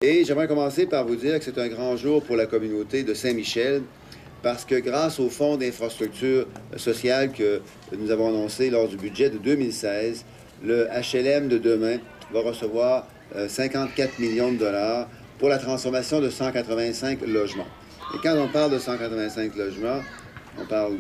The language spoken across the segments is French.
Et j'aimerais commencer par vous dire que c'est un grand jour pour la communauté de Saint-Michel parce que grâce au fonds d'infrastructure sociale que nous avons annoncé lors du budget de 2016, le HLM de demain va recevoir 54 millions de dollars pour la transformation de 185 logements. Et quand on parle de 185 logements, on parle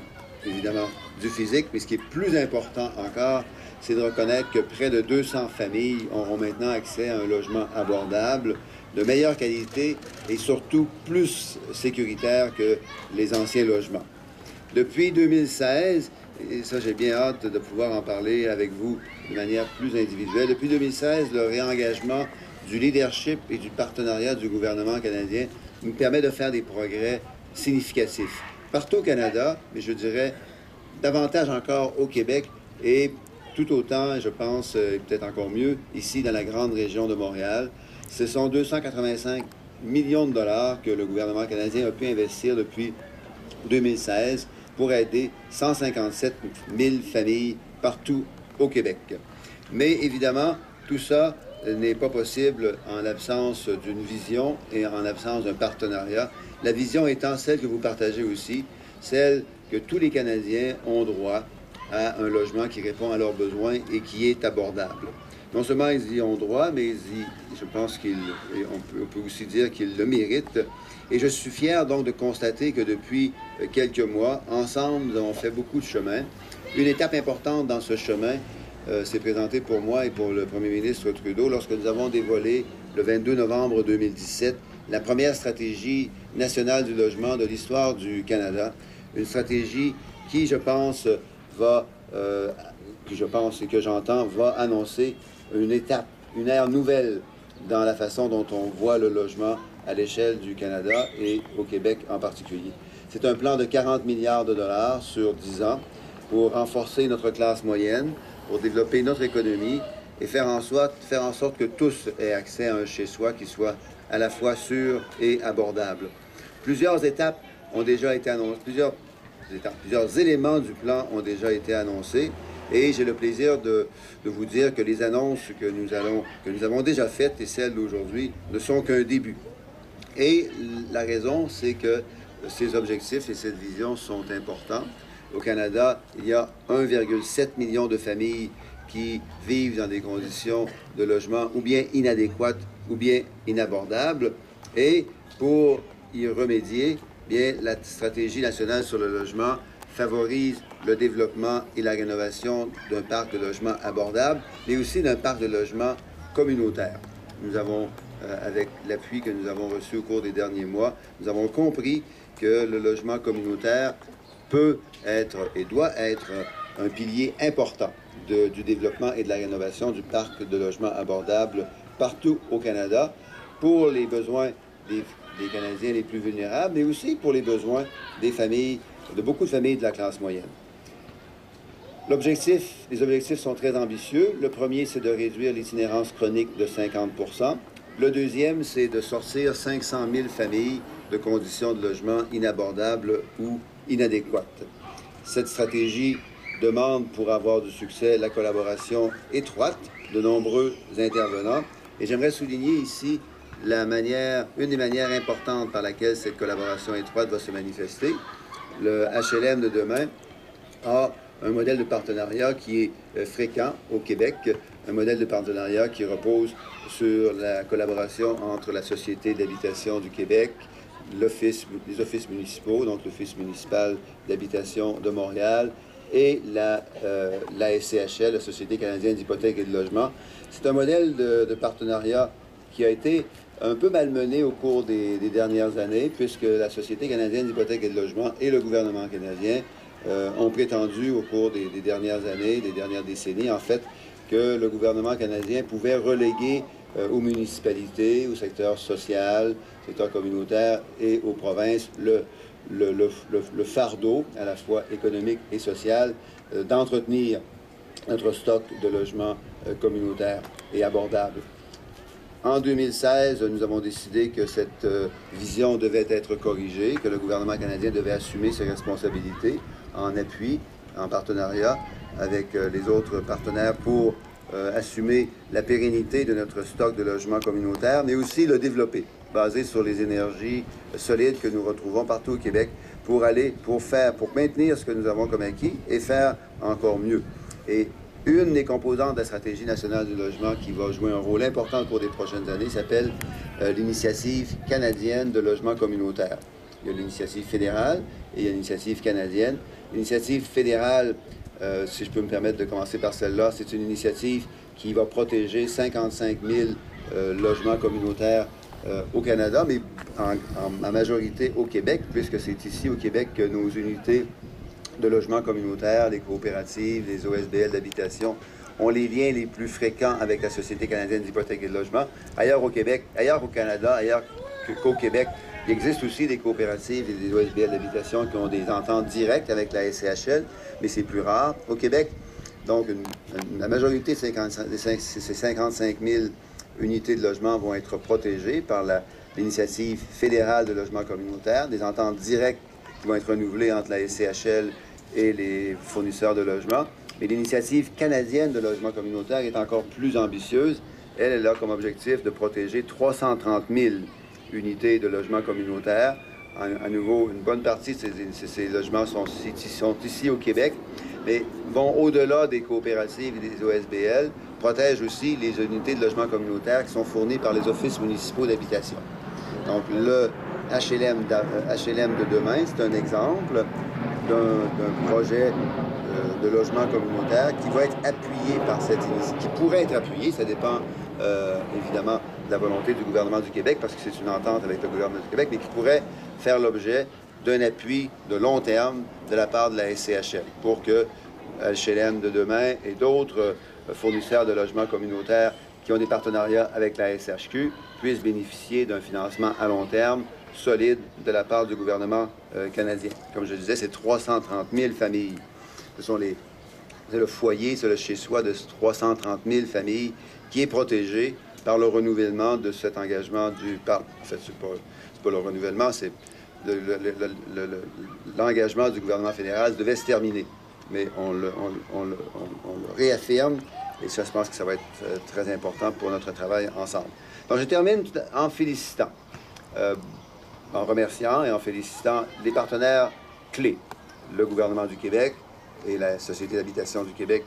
évidemment du physique, mais ce qui est plus important encore, c'est de reconnaître que près de 200 familles auront maintenant accès à un logement abordable, de meilleure qualité et surtout plus sécuritaire que les anciens logements. Depuis 2016, et ça j'ai bien hâte de pouvoir en parler avec vous de manière plus individuelle, depuis 2016, le réengagement du leadership et du partenariat du gouvernement canadien nous permet de faire des progrès significatifs. Partout au Canada, mais je dirais davantage encore au Québec et tout autant, je pense, peut-être encore mieux, ici dans la grande région de Montréal. Ce sont 285 millions de dollars que le gouvernement canadien a pu investir depuis 2016 pour aider 157 000 familles partout au Québec. Mais évidemment, tout ça n'est pas possible en l'absence d'une vision et en l'absence d'un partenariat. La vision étant celle que vous partagez aussi, celle que tous les Canadiens ont droit à un logement qui répond à leurs besoins et qui est abordable. Non seulement ils y ont droit, mais je pense qu'on peut aussi dire qu'ils le méritent. Et je suis fier donc de constater que depuis quelques mois, ensemble, nous avons fait beaucoup de chemin. Une étape importante dans ce chemin s'est présentée pour moi et pour le premier ministre Trudeau lorsque nous avons dévoilé le 22 novembre 2017 la première stratégie nationale du logement de l'histoire du Canada. Une stratégie qui, je pense, que j'entends, va annoncer une étape, une ère nouvelle dans la façon dont on voit le logement à l'échelle du Canada et au Québec en particulier. C'est un plan de 40 milliards de dollars sur 10 ans pour renforcer notre classe moyenne, pour développer notre économie et faire en sorte que tous aient accès à un chez-soi qui soit à la fois sûr et abordable. Plusieurs étapes ont déjà été annoncées, plusieurs éléments du plan ont déjà été annoncés. Et j'ai le plaisir de vous dire que les annonces que nous avons déjà faites et celles d'aujourd'hui ne sont qu'un début. Et la raison, c'est que ces objectifs et cette vision sont importants. Au Canada, il y a 1,7 million de familles qui vivent dans des conditions de logement ou bien inadéquates ou bien inabordables. Et pour y remédier, bien, la stratégie nationale sur le logement favorise le développement et la rénovation d'un parc de logements abordable, mais aussi d'un parc de logements communautaire. Nous avons, avec l'appui que nous avons reçu au cours des derniers mois, nous avons compris que le logement communautaire peut être et doit être un pilier important du développement et de la rénovation du parc de logements abordables partout au Canada pour les besoins des Canadiens les plus vulnérables, mais aussi pour les besoins des familles, de beaucoup de familles de la classe moyenne. Les objectifs sont très ambitieux. Le premier, c'est de réduire l'itinérance chronique de 50 %. Le deuxième, c'est de sortir 500 000 familles de conditions de logement inabordables ou inadéquates. Cette stratégie demande, pour avoir du succès, la collaboration étroite de nombreux intervenants. Et j'aimerais souligner ici une des manières importantes par laquelle cette collaboration étroite va se manifester. Le HLM de demain a un modèle de partenariat qui est fréquent au Québec, un modèle de partenariat qui repose sur la collaboration entre la Société d'habitation du Québec, les offices municipaux, donc l'Office municipal d'habitation de Montréal, et la SCHL, la Société canadienne d'hypothèques et de logement. C'est un modèle de partenariat qui a été un peu malmené au cours des dernières années, puisque la Société canadienne d'hypothèques et de logement et le gouvernement canadien ont prétendu au cours des dernières années, des dernières décennies, en fait, que le gouvernement canadien pouvait reléguer aux municipalités, au secteur social, au secteur communautaire et aux provinces le fardeau, à la fois économique et social, d'entretenir notre stock de logements communautaires et abordables. En 2016, nous avons décidé que cette vision devait être corrigée, que le gouvernement canadien devait assumer ses responsabilités en appui, en partenariat avec les autres partenaires pour assumer la pérennité de notre stock de logements communautaires, mais aussi le développer, basé sur les énergies solides que nous retrouvons partout au Québec pour maintenir ce que nous avons comme acquis et faire encore mieux. Et une des composantes de la stratégie nationale du logement qui va jouer un rôle important au cours des prochaines années s'appelle l'initiative canadienne de logement communautaire. Il y a l'initiative fédérale et il y a l'initiative canadienne. L'initiative fédérale, si je peux me permettre de commencer par celle-là, c'est une initiative qui va protéger 55 000 logements communautaires au Canada, mais en majorité au Québec, puisque c'est ici au Québec que nos unités de logement communautaire, les coopératives, les OSBL d'habitation ont les liens les plus fréquents avec la Société canadienne d'hypothèque et de logement. Ailleurs au Québec, ailleurs au Canada, ailleurs qu'au Québec, il existe aussi des coopératives et des OSBL d'habitation qui ont des ententes directes avec la SCHL, mais c'est plus rare. Au Québec, donc, la majorité de ces 55 000 unités de logement vont être protégées par l'initiative fédérale de logement communautaire, des ententes directes qui vont être renouvelées entre la SCHL et les fournisseurs de logements. Mais l'initiative canadienne de logement communautaire est encore plus ambitieuse. Elle a comme objectif de protéger 330 000 unités de logement communautaire. À nouveau, une bonne partie de ces logements sont ici au Québec, mais vont au-delà des coopératives et des OSBL, protègent aussi les unités de logement communautaire qui sont fournies par les offices municipaux d'habitation. Donc, le HLM de demain, c'est un exemple d'un projet de logement communautaire qui va être appuyé par cette initiative, qui pourrait être appuyé, ça dépend évidemment de la volonté du gouvernement du Québec, parce que c'est une entente avec le gouvernement du Québec, mais qui pourrait faire l'objet d'un appui de long terme de la part de la SCHL pour que HLM de demain et d'autres fournisseurs de logements communautaires qui ont des partenariats avec la SHQ puissent bénéficier d'un financement à long terme solide de la part du gouvernement canadien. Comme je disais, c'est 330 000 familles. C'est le foyer, c'est le chez-soi de 330 000 familles qui est protégé par le renouvellement de cet engagement En fait, c'est pas le renouvellement, c'est l'engagement du gouvernement fédéral devait se terminer. Mais on le réaffirme et ça, je pense que ça va être très important pour notre travail ensemble. Donc, je termine en félicitant, en remerciant et en félicitant les partenaires clés. Le gouvernement du Québec et la Société d'habitation du Québec,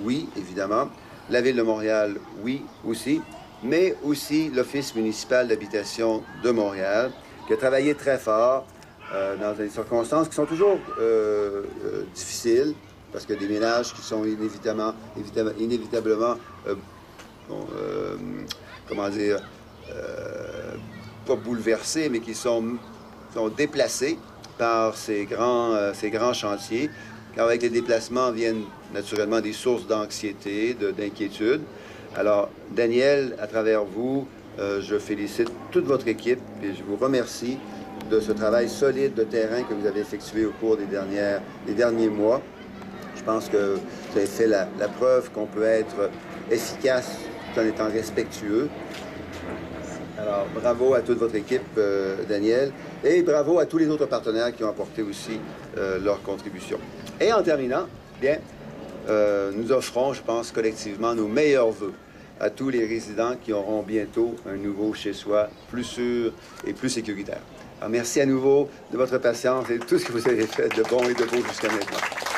oui, évidemment. La Ville de Montréal, oui, aussi. Mais aussi l'Office municipal d'habitation de Montréal, qui a travaillé très fort dans des circonstances qui sont toujours difficiles, parce que des ménages qui sont inévitablement pas bouleversés, mais qui sont déplacés par ces grands chantiers. Car avec les déplacements viennent naturellement des sources d'anxiété, d'inquiétude. Alors, Daniel, à travers vous, je félicite toute votre équipe et je vous remercie de ce travail solide de terrain que vous avez effectué au cours des derniers mois. Je pense que vous avez fait la preuve qu'on peut être efficace tout en étant respectueux. Alors, bravo à toute votre équipe, Daniel, et bravo à tous les autres partenaires qui ont apporté aussi leur contribution. Et en terminant, bien, nous offrons, je pense, collectivement nos meilleurs vœux à tous les résidents qui auront bientôt un nouveau chez-soi plus sûr et plus sécuritaire. Alors, merci à nouveau de votre patience et de tout ce que vous avez fait de bon et de beau jusqu'à maintenant.